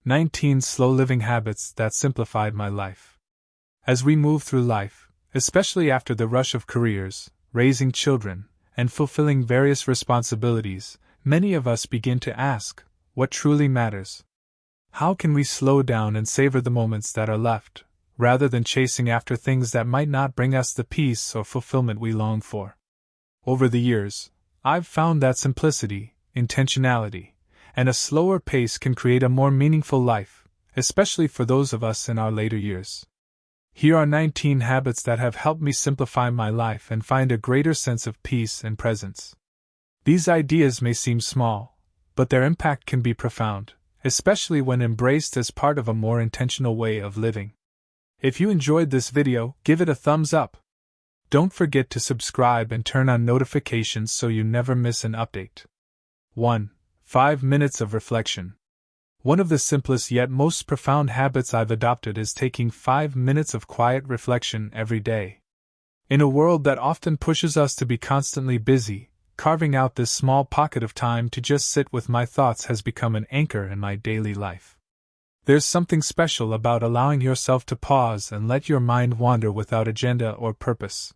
19 Slow Living Habits That Simplified My Life. As we move through life, especially after the rush of careers, raising children, and fulfilling various responsibilities, many of us begin to ask, what truly matters? How can we slow down and savor the moments that are left, rather than chasing after things that might not bring us the peace or fulfillment we long for? Over the years, I've found that simplicity, intentionality, and a slower pace can create a more meaningful life, especially for those of us in our later years. Here are 19 habits that have helped me simplify my life and find a greater sense of peace and presence. These ideas may seem small, but their impact can be profound, especially when embraced as part of a more intentional way of living. If you enjoyed this video, give it a thumbs up. Don't forget to subscribe and turn on notifications so you never miss an update. 1. 5 minutes of reflection. One of the simplest yet most profound habits I've adopted is taking 5 minutes of quiet reflection every day. In a world that often pushes us to be constantly busy, carving out this small pocket of time to just sit with my thoughts has become an anchor in my daily life. There's something special about allowing yourself to pause and let your mind wander without agenda or purpose.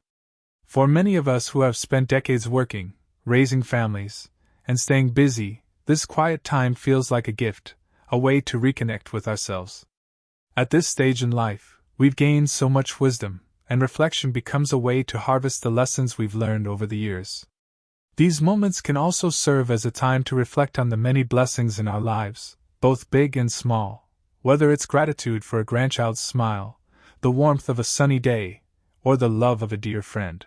For many of us who have spent decades working, raising families, and staying busy, this quiet time feels like a gift, a way to reconnect with ourselves. At this stage in life, we've gained so much wisdom, and reflection becomes a way to harvest the lessons we've learned over the years. These moments can also serve as a time to reflect on the many blessings in our lives, both big and small, whether it's gratitude for a grandchild's smile, the warmth of a sunny day, or the love of a dear friend.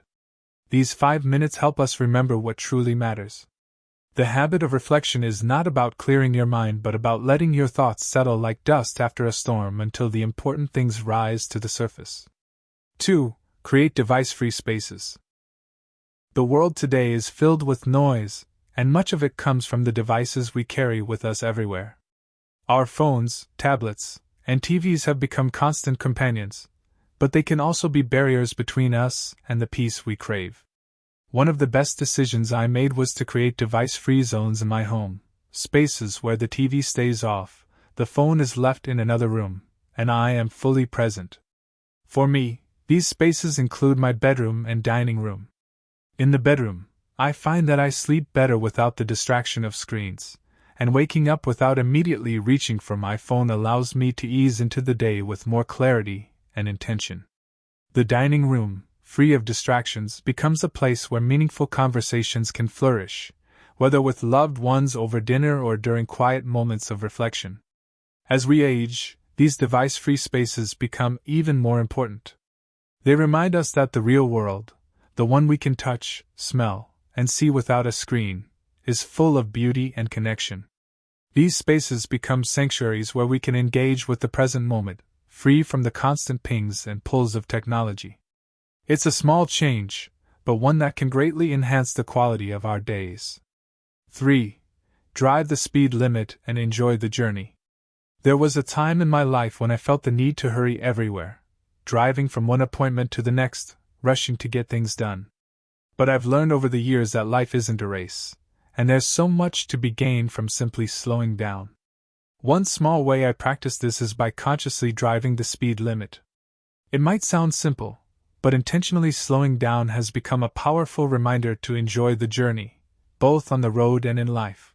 These 5 minutes help us remember what truly matters. The habit of reflection is not about clearing your mind but about letting your thoughts settle like dust after a storm until the important things rise to the surface. 2. Create device-free spaces. The world today is filled with noise, and much of it comes from the devices we carry with us everywhere. Our phones, tablets, and TVs have become constant companions, but they can also be barriers between us and the peace we crave. One of the best decisions I made was to create device-free zones in my home, spaces where the TV stays off, the phone is left in another room, and I am fully present. For me, these spaces include my bedroom and dining room. In the bedroom, I find that I sleep better without the distraction of screens, and waking up without immediately reaching for my phone allows me to ease into the day with more clarity and intention. The dining room, free of distractions, becomes a place where meaningful conversations can flourish, whether with loved ones over dinner or during quiet moments of reflection. As we age, these device-free spaces become even more important. They remind us that the real world, the one we can touch, smell, and see without a screen, is full of beauty and connection. These spaces become sanctuaries where we can engage with the present moment, free from the constant pings and pulls of technology. It's a small change, but one that can greatly enhance the quality of our days. 3. Drive the speed limit and enjoy the journey. There was a time in my life when I felt the need to hurry everywhere, driving from one appointment to the next, rushing to get things done. But I've learned over the years that life isn't a race, and there's so much to be gained from simply slowing down. One small way I practice this is by consciously driving the speed limit. It might sound simple, but intentionally slowing down has become a powerful reminder to enjoy the journey, both on the road and in life.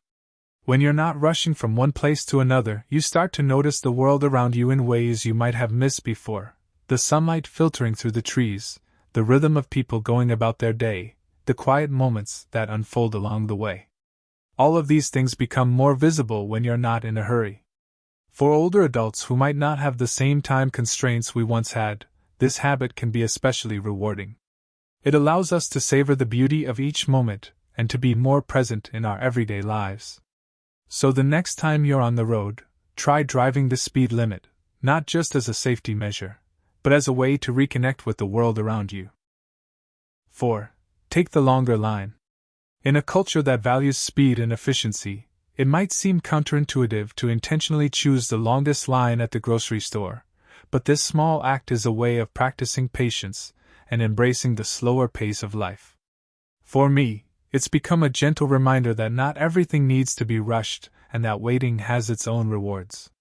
When you're not rushing from one place to another, you start to notice the world around you in ways you might have missed before, the sunlight filtering through the trees, the rhythm of people going about their day, the quiet moments that unfold along the way. All of these things become more visible when you're not in a hurry. For older adults who might not have the same time constraints we once had, this habit can be especially rewarding. It allows us to savor the beauty of each moment and to be more present in our everyday lives. So the next time you're on the road, try driving the speed limit, not just as a safety measure, but as a way to reconnect with the world around you. 4. Take the longer line. In a culture that values speed and efficiency, it might seem counterintuitive to intentionally choose the longest line at the grocery store, but this small act is a way of practicing patience and embracing the slower pace of life. For me, it's become a gentle reminder that not everything needs to be rushed and that waiting has its own rewards.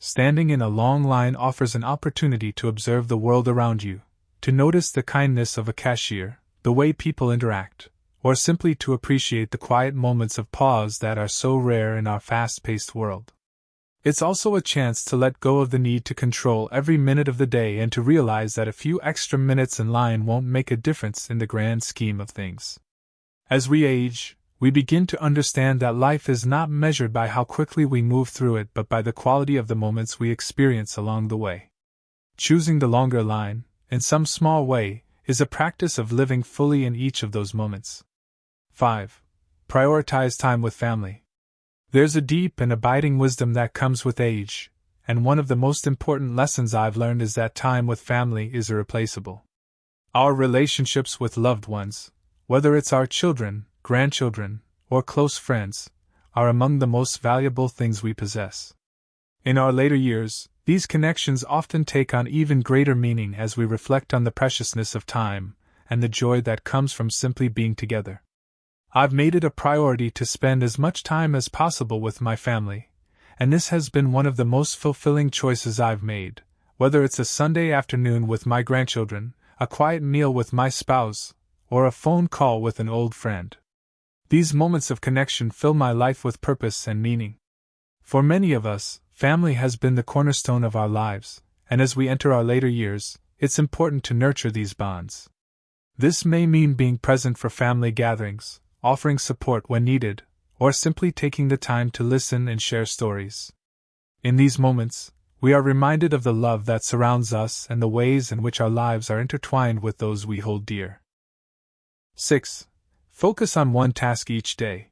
Standing in a long line offers an opportunity to observe the world around you, to notice the kindness of a cashier, the way people interact, or simply to appreciate the quiet moments of pause that are so rare in our fast-paced world. It's also a chance to let go of the need to control every minute of the day and to realize that a few extra minutes in line won't make a difference in the grand scheme of things. As we age, we begin to understand that life is not measured by how quickly we move through it but by the quality of the moments we experience along the way. Choosing the longer line, in some small way, is a practice of living fully in each of those moments. 5. Prioritize time with family. There's a deep and abiding wisdom that comes with age, and one of the most important lessons I've learned is that time with family is irreplaceable. Our relationships with loved ones, whether it's our children, grandchildren, or close friends, are among the most valuable things we possess. In our later years, these connections often take on even greater meaning as we reflect on the preciousness of time and the joy that comes from simply being together. I've made it a priority to spend as much time as possible with my family, and this has been one of the most fulfilling choices I've made, whether it's a Sunday afternoon with my grandchildren, a quiet meal with my spouse, or a phone call with an old friend. These moments of connection fill my life with purpose and meaning. For many of us, family has been the cornerstone of our lives, and as we enter our later years, it's important to nurture these bonds. This may mean being present for family gatherings, offering support when needed, or simply taking the time to listen and share stories. In these moments, we are reminded of the love that surrounds us and the ways in which our lives are intertwined with those we hold dear. 6. Focus on one task each day.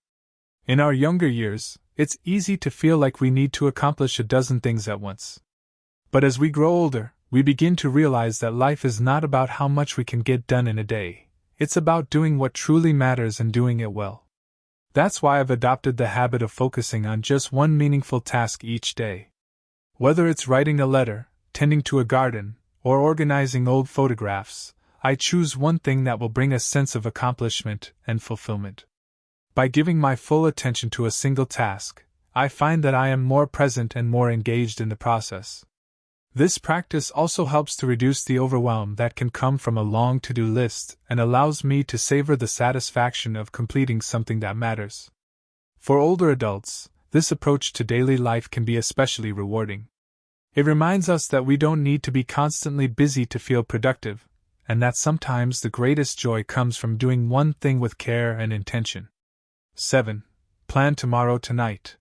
In our younger years, it's easy to feel like we need to accomplish a dozen things at once. But as we grow older, we begin to realize that life is not about how much we can get done in a day. It's about doing what truly matters and doing it well. That's why I've adopted the habit of focusing on just one meaningful task each day. Whether it's writing a letter, tending to a garden, or organizing old photographs, I choose one thing that will bring a sense of accomplishment and fulfillment. By giving my full attention to a single task, I find that I am more present and more engaged in the process. This practice also helps to reduce the overwhelm that can come from a long to-do list and allows me to savor the satisfaction of completing something that matters. For older adults, this approach to daily life can be especially rewarding. It reminds us that we don't need to be constantly busy to feel productive, and that sometimes the greatest joy comes from doing one thing with care and intention. 7. Plan tomorrow tonight.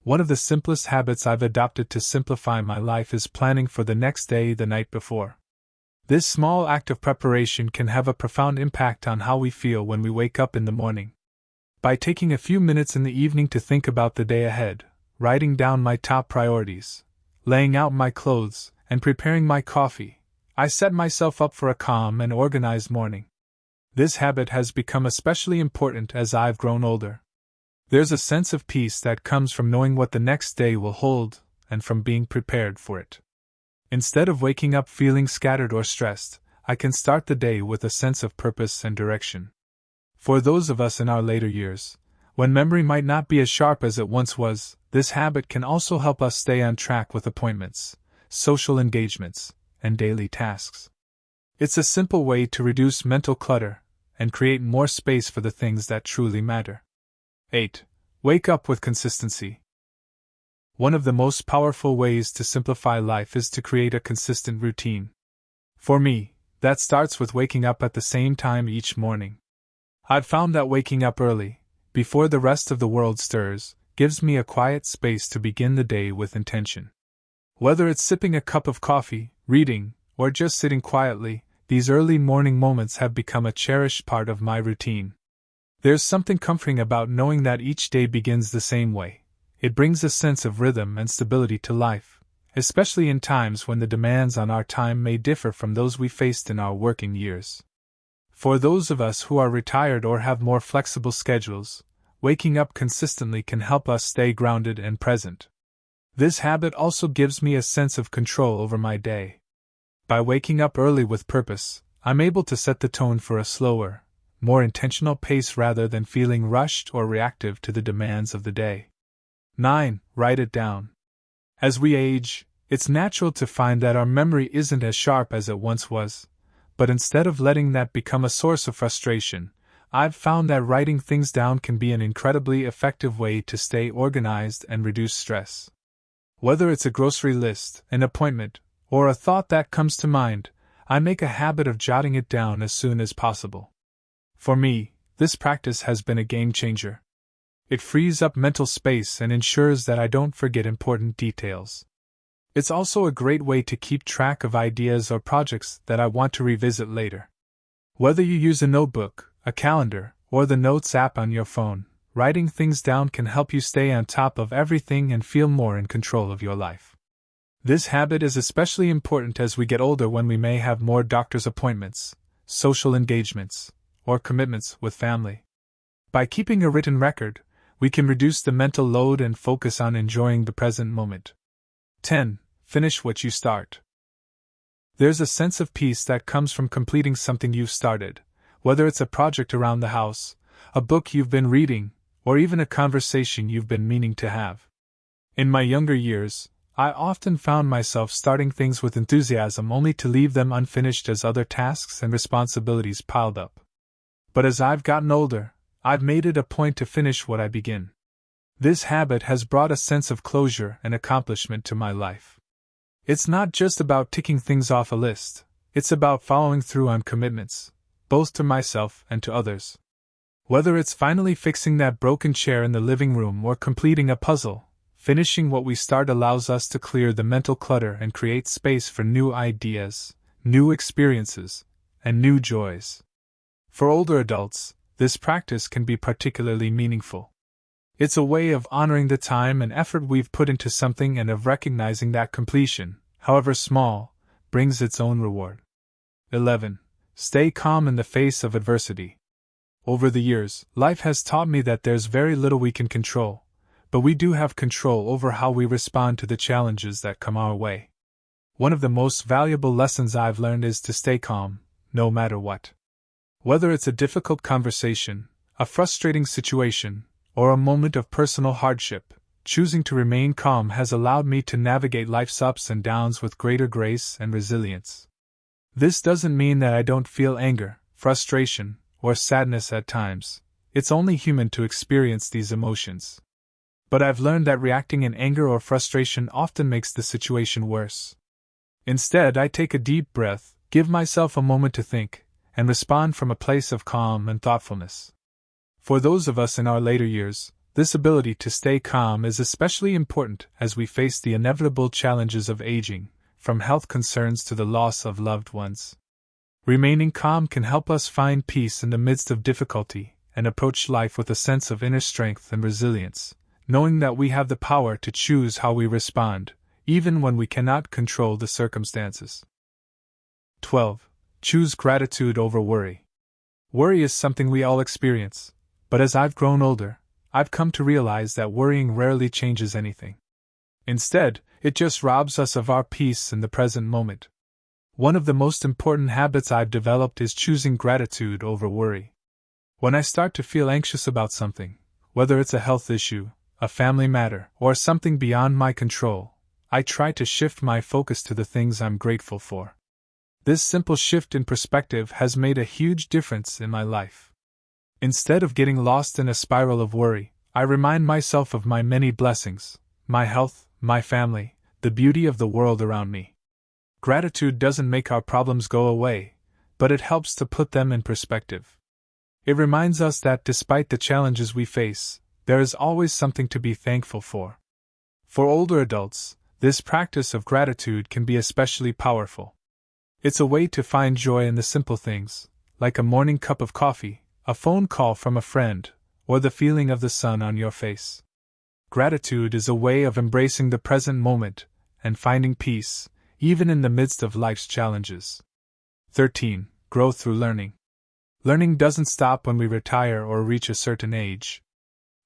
One of the simplest habits I've adopted to simplify my life is planning for the next day the night before. This small act of preparation can have a profound impact on how we feel when we wake up in the morning. By taking a few minutes in the evening to think about the day ahead, writing down my top priorities, laying out my clothes, and preparing my coffee, I set myself up for a calm and organized morning. This habit has become especially important as I've grown older. There's a sense of peace that comes from knowing what the next day will hold, and from being prepared for it. Instead of waking up feeling scattered or stressed, I can start the day with a sense of purpose and direction. For those of us in our later years, when memory might not be as sharp as it once was, this habit can also help us stay on track with appointments, social engagements, and daily tasks. It's a simple way to reduce mental clutter and create more space for the things that truly matter. 8. Wake up with consistency. One of the most powerful ways to simplify life is to create a consistent routine. For me, that starts with waking up at the same time each morning. I've found that waking up early, before the rest of the world stirs, gives me a quiet space to begin the day with intention. Whether it's sipping a cup of coffee, reading, or just sitting quietly, these early morning moments have become a cherished part of my routine. There's something comforting about knowing that each day begins the same way. It brings a sense of rhythm and stability to life, especially in times when the demands on our time may differ from those we faced in our working years. For those of us who are retired or have more flexible schedules, waking up consistently can help us stay grounded and present. This habit also gives me a sense of control over my day. By waking up early with purpose, I'm able to set the tone for a slower, more intentional pace rather than feeling rushed or reactive to the demands of the day. 9. Write it down. As we age, it's natural to find that our memory isn't as sharp as it once was, but instead of letting that become a source of frustration, I've found that writing things down can be an incredibly effective way to stay organized and reduce stress. Whether it's a grocery list, an appointment, or a thought that comes to mind, I make a habit of jotting it down as soon as possible. For me, this practice has been a game changer. It frees up mental space and ensures that I don't forget important details. It's also a great way to keep track of ideas or projects that I want to revisit later. Whether you use a notebook, a calendar, or the Notes app on your phone, writing things down can help you stay on top of everything and feel more in control of your life. This habit is especially important as we get older, when we may have more doctor's appointments, social engagements, or commitments with family. By keeping a written record, we can reduce the mental load and focus on enjoying the present moment. 10. Finish what you start. There's a sense of peace that comes from completing something you've started, whether it's a project around the house, a book you've been reading, or even a conversation you've been meaning to have. In my younger years, I often found myself starting things with enthusiasm only to leave them unfinished as other tasks and responsibilities piled up. But as I've gotten older, I've made it a point to finish what I begin. This habit has brought a sense of closure and accomplishment to my life. It's not just about ticking things off a list, it's about following through on commitments, both to myself and to others. Whether it's finally fixing that broken chair in the living room or completing a puzzle, finishing what we start allows us to clear the mental clutter and create space for new ideas, new experiences, and new joys. For older adults, this practice can be particularly meaningful. It's a way of honoring the time and effort we've put into something and of recognizing that completion, however small, brings its own reward. 11. Stay calm in the face of adversity. Over the years, life has taught me that there's very little we can control, but we do have control over how we respond to the challenges that come our way. One of the most valuable lessons I've learned is to stay calm, no matter what. Whether it's a difficult conversation, a frustrating situation, or a moment of personal hardship, choosing to remain calm has allowed me to navigate life's ups and downs with greater grace and resilience. This doesn't mean that I don't feel anger, frustration, or sadness at times. It's only human to experience these emotions. But I've learned that reacting in anger or frustration often makes the situation worse. Instead, I take a deep breath, give myself a moment to think, and respond from a place of calm and thoughtfulness. For those of us in our later years, this ability to stay calm is especially important as we face the inevitable challenges of aging, from health concerns to the loss of loved ones. Remaining calm can help us find peace in the midst of difficulty and approach life with a sense of inner strength and resilience, knowing that we have the power to choose how we respond, even when we cannot control the circumstances. 12. Choose gratitude over worry. Worry is something we all experience, but as I've grown older, I've come to realize that worrying rarely changes anything. Instead, it just robs us of our peace in the present moment. One of the most important habits I've developed is choosing gratitude over worry. When I start to feel anxious about something, whether it's a health issue, a family matter, or something beyond my control, I try to shift my focus to the things I'm grateful for. This simple shift in perspective has made a huge difference in my life. Instead of getting lost in a spiral of worry, I remind myself of my many blessings, my health, my family, the beauty of the world around me. Gratitude doesn't make our problems go away, but it helps to put them in perspective. It reminds us that despite the challenges we face, there is always something to be thankful for. For older adults, this practice of gratitude can be especially powerful. It's a way to find joy in the simple things, like a morning cup of coffee, a phone call from a friend, or the feeling of the sun on your face. Gratitude is a way of embracing the present moment and finding peace, even in the midst of life's challenges. 13. Grow through learning. Learning doesn't stop when we retire or reach a certain age.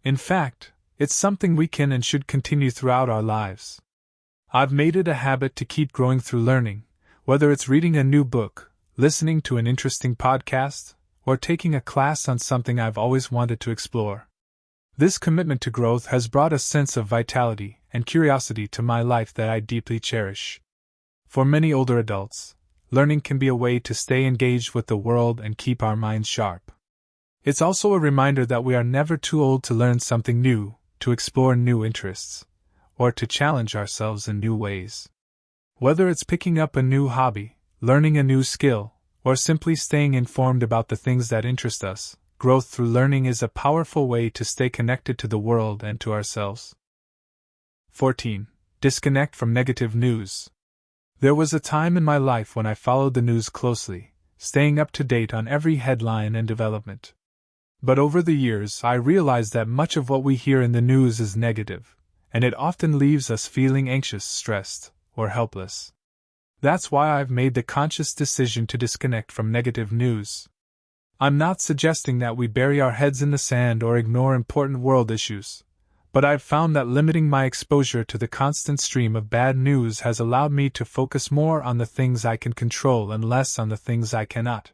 In fact, it's something we can and should continue throughout our lives. I've made it a habit to keep growing through learning, whether it's reading a new book, listening to an interesting podcast, or taking a class on something I've always wanted to explore. This commitment to growth has brought a sense of vitality and curiosity to my life that I deeply cherish. For many older adults, learning can be a way to stay engaged with the world and keep our minds sharp. It's also a reminder that we are never too old to learn something new, to explore new interests, or to challenge ourselves in new ways. Whether it's picking up a new hobby, learning a new skill, or simply staying informed about the things that interest us, growth through learning is a powerful way to stay connected to the world and to ourselves. 14. Disconnect from negative news. There was a time in my life when I followed the news closely, staying up to date on every headline and development. But over the years, I realized that much of what we hear in the news is negative, and it often leaves us feeling anxious, stressed, or helpless. That's why I've made the conscious decision to disconnect from negative news. I'm not suggesting that we bury our heads in the sand or ignore important world issues, but I've found that limiting my exposure to the constant stream of bad news has allowed me to focus more on the things I can control and less on the things I cannot.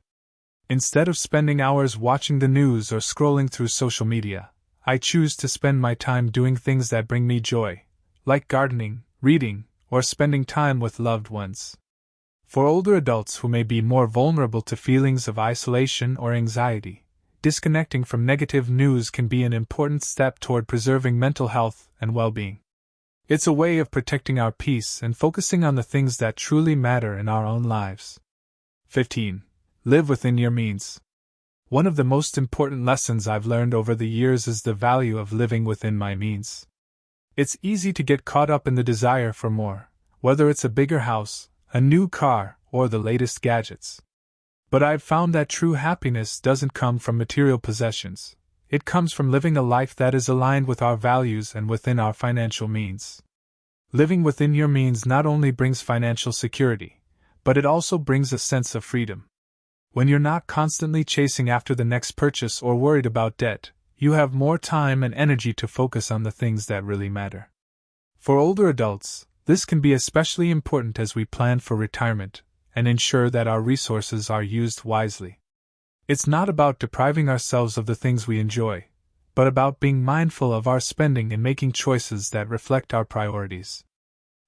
Instead of spending hours watching the news or scrolling through social media, I choose to spend my time doing things that bring me joy, like gardening, reading, or spending time with loved ones. For older adults who may be more vulnerable to feelings of isolation or anxiety, disconnecting from negative news can be an important step toward preserving mental health and well-being. It's a way of protecting our peace and focusing on the things that truly matter in our own lives. 15. Live within your means. One of the most important lessons I've learned over the years is the value of living within my means. It's easy to get caught up in the desire for more, whether it's a bigger house, a new car, or the latest gadgets. But I've found that true happiness doesn't come from material possessions. It comes from living a life that is aligned with our values and within our financial means. Living within your means not only brings financial security, but it also brings a sense of freedom. When you're not constantly chasing after the next purchase or worried about debt, you have more time and energy to focus on the things that really matter. For older adults, this can be especially important as we plan for retirement and ensure that our resources are used wisely. It's not about depriving ourselves of the things we enjoy, but about being mindful of our spending and making choices that reflect our priorities.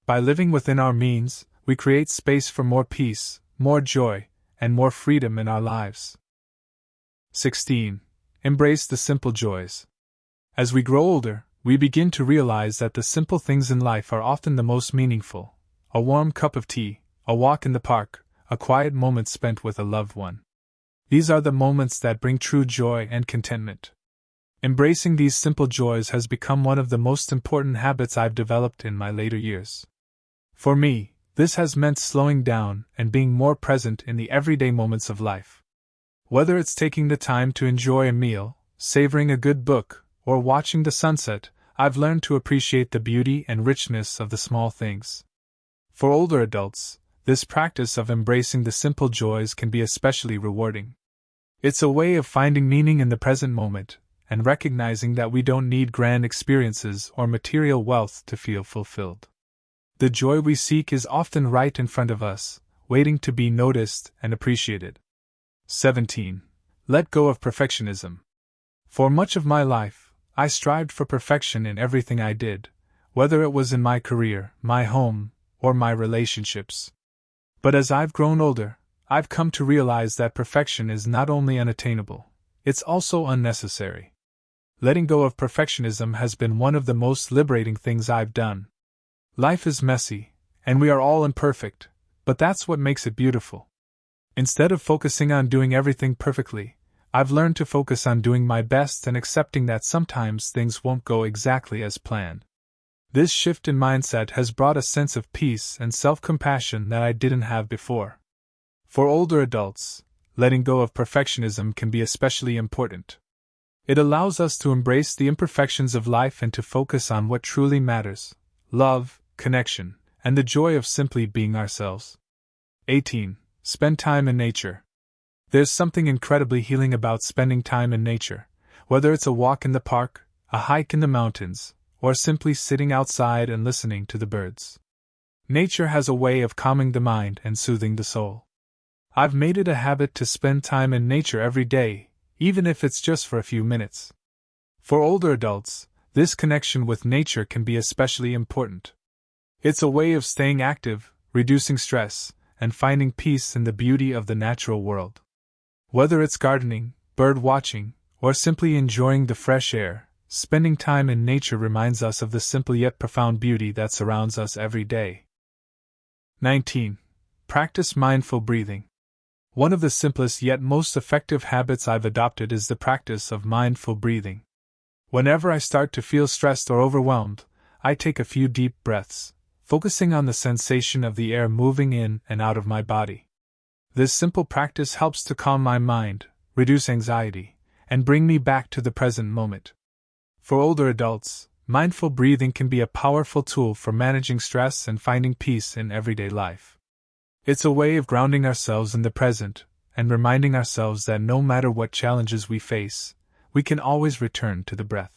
By living within our means, we create space for more peace, more joy, and more freedom in our lives. 16. Embrace the simple joys. As we grow older, we begin to realize that the simple things in life are often the most meaningful. A warm cup of tea, a walk in the park, a quiet moment spent with a loved one. These are the moments that bring true joy and contentment. Embracing these simple joys has become one of the most important habits I've developed in my later years. For me, this has meant slowing down and being more present in the everyday moments of life. Whether it's taking the time to enjoy a meal, savoring a good book, or watching the sunset, I've learned to appreciate the beauty and richness of the small things. For older adults, this practice of embracing the simple joys can be especially rewarding. It's a way of finding meaning in the present moment, and recognizing that we don't need grand experiences or material wealth to feel fulfilled. The joy we seek is often right in front of us, waiting to be noticed and appreciated. 17. Let go of perfectionism. For much of my life, I strived for perfection in everything I did, whether it was in my career, my home, or my relationships. But as I've grown older, I've come to realize that perfection is not only unattainable, it's also unnecessary. Letting go of perfectionism has been one of the most liberating things I've done. Life is messy, and we are all imperfect, but that's what makes it beautiful. Instead of focusing on doing everything perfectly, I've learned to focus on doing my best and accepting that sometimes things won't go exactly as planned. This shift in mindset has brought a sense of peace and self-compassion that I didn't have before. For older adults, letting go of perfectionism can be especially important. It allows us to embrace the imperfections of life and to focus on what truly matters: love, connection, and the joy of simply being ourselves. 18. Spend time in nature. There's something incredibly healing about spending time in nature, whether it's a walk in the park, a hike in the mountains, or simply sitting outside and listening to the birds. Nature has a way of calming the mind and soothing the soul. I've made it a habit to spend time in nature every day, even if it's just for a few minutes. For older adults, This connection with nature can be especially important. It's a way of staying active, reducing stress, and finding peace in the beauty of the natural world. Whether it's gardening, bird watching, or simply enjoying the fresh air, spending time in nature reminds us of the simple yet profound beauty that surrounds us every day. 19. Practice mindful breathing. One of the simplest yet most effective habits I've adopted is the practice of mindful breathing. Whenever I start to feel stressed or overwhelmed, I take a few deep breaths, focusing on the sensation of the air moving in and out of my body. This simple practice helps to calm my mind, reduce anxiety, and bring me back to the present moment. For older adults, mindful breathing can be a powerful tool for managing stress and finding peace in everyday life. It's a way of grounding ourselves in the present and reminding ourselves that no matter what challenges we face, we can always return to the breath.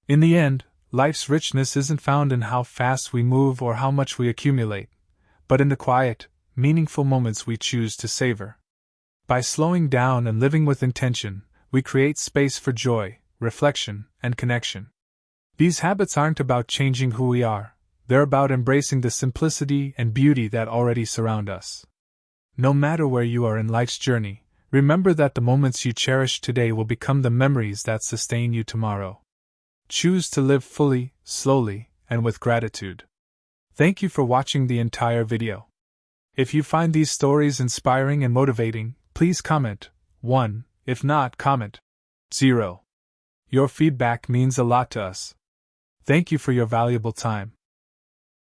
In the end, life's richness isn't found in how fast we move or how much we accumulate, but in the quiet, meaningful moments we choose to savor. By slowing down and living with intention, we create space for joy, reflection, and connection. These habits aren't about changing who we are, they're about embracing the simplicity and beauty that already surround us. No matter where you are in life's journey, remember that the moments you cherish today will become the memories that sustain you tomorrow. Choose to live fully, slowly, and with gratitude. Thank you for watching the entire video. If you find these stories inspiring and motivating, please comment 1. If not, comment 0. Your feedback means a lot to us. Thank you for your valuable time.